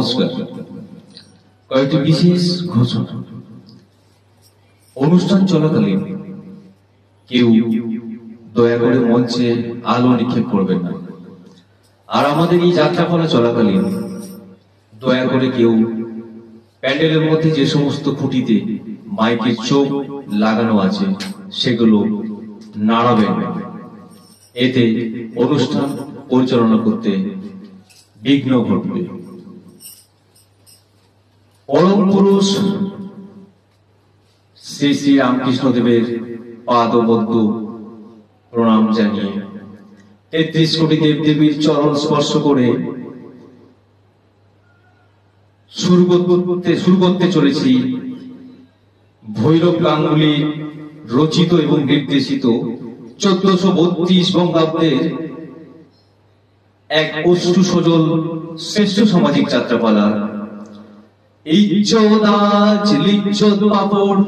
নমস্কার। কয়েকটি বিশেষ ঘোষণা। অনুষ্ঠান চলাকালীন কেউ দয়া করে মঞ্চে আলো নিক্ষেপ করবেন না। আর আমাদের এই যাত্রাপালা চলাকালীন দয়া করে কেউ প্যান্ডেলের মধ্যে যে সমস্ত খুঁটিতে মাইকের চোখ লাগানো আছে সেগুলো নাড়াবেন না। এতে অনুষ্ঠান পরিচালনা করতে বিঘ্ন ঘটবে। পরম পুরুষ শ্রী শ্রী রামকৃষ্ণদেবের পাদপদ্ম প্রণাম জানিয়ে ৩৩ কোটি দেবদেবীর চরণ স্পর্শ করে শুরু করতে চলেছি ভৈরব গাঙ্গুলি রচিত এবং নির্দেশিত ১৪৩২ বঙ্গাব্দের এক অশ্রু সজল শ্রেষ্ঠ সামাজিক যাত্রাপালা। ইজ্জত আজ লিজ্জত পাপড়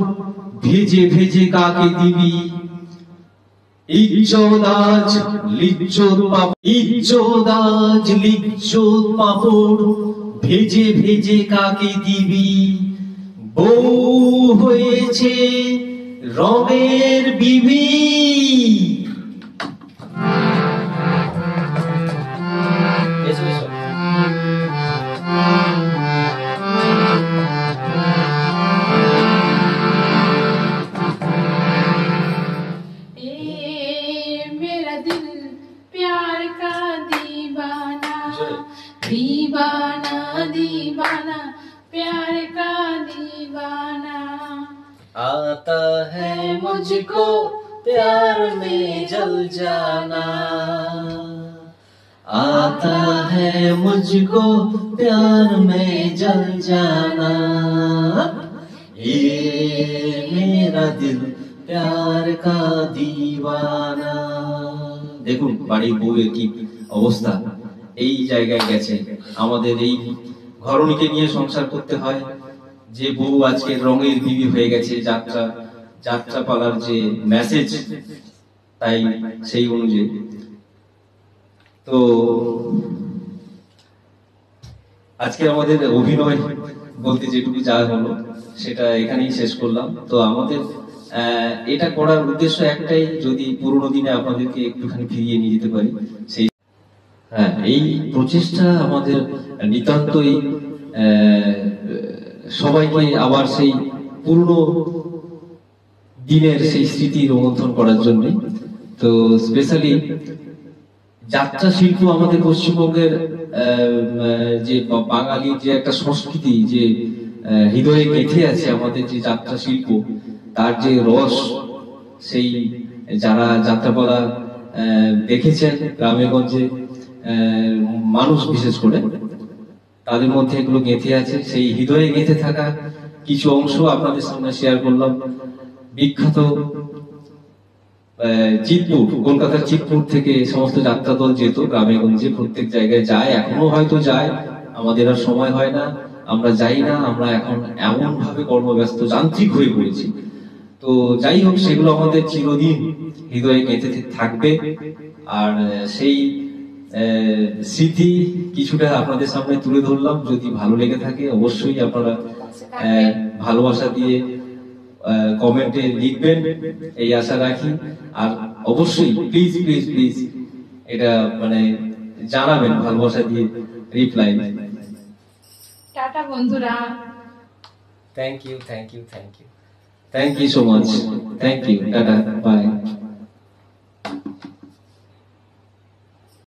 ভেজে ভেজে কাকে দিবি, ইজ্জত আজ লিজ্জত পাপড়, ইজ্জত আজ লিজ্জত পাপড় ভেজে ভেজে কাকে দিবি, বউ হয়েছে রঙের বিবি। दीवाना दीवाना प्यार का दीवाना, आता है मुझको प्यार में जल जाना, आता है मुझको प्यार में जल जाना, ये मेरा दिल प्यार का दीवाना। দেখুন বাড়ির বউয়ের কি অবস্থা, এই জায়গায় গেছে। আমাদের এই ঘরণীকে নিয়ে সংসার করতে হয়, যে বউ আজকে রঙের বিবি হয়ে গেছে। যাত্রাপালার যে মেসেজ তাই সেই অনুযায়ী। তো আজকে আমাদের অভিনয় বলতে যেটুকু যা হলো সেটা এখানেই শেষ করলাম। তো আমাদের এটা করার উদ্দেশ্য একটাই, যদি পুরোনো দিনে আপনাদেরকে একটুখানি ফিরিয়ে নিয়ে যেতে পারি। সেই এই প্রচেষ্টা আমাদের নিতান্তই সবাইকে আবার সেই পুরনো দিনের সেই স্মৃতি রোমন্থন করার জন্য। তো স্পেশালি যাত্রা শিল্প আমাদের পশ্চিমবঙ্গের যে বাঙালির যে একটা সংস্কৃতি, যে হৃদয়ে গেঁথে আছে আমাদের যে যাত্রা শিল্প, তার যে রস, সেই যারা যাত্রাপালা দেখেছেন গ্রামে গঞ্জে মানুষ বিশেষ করে, তাদের মধ্যে এগুলো গেঁথে আছে। সেই হৃদয়ে গেঁথে থাকা কিছু অংশ আপনাদের সামনে শেয়ার করলাম। বিখ্যাত চিতপুর, কলকাতার চিতপুর থেকে সমস্ত যাত্রা দল যেত গ্রামে গঞ্জে, প্রত্যেক জায়গায় যায়, এখনো হয়তো যায়। আমাদের আর সময় হয় না, আমরা যাই না। আমরা এখন এমন ভাবে কর্মব্যস্ত যান্ত্রিক হয়ে পড়েছি। তো যাই হোক, সেগুলো আমাদের চিরদিন হৃদয়ে গেঁথে থাকবে। আর সেই স্মৃতি কিছুটা আপনাদের সামনে তুলে ধরলাম। যদি ভালো লেগে থাকে অবশ্যই আপনারা ভালোবাসা দিয়ে কমেন্টে লিখবেন, এই আশা রাখি। আর অবশ্যই প্লিজ প্লিজ প্লিজ এটা জানাবেন ভালোবাসা দিয়ে রিপ্লাই। টাটা বন্ধুরা। Thank you, thank you, thank you, thank you so much. Thank you, tata, by.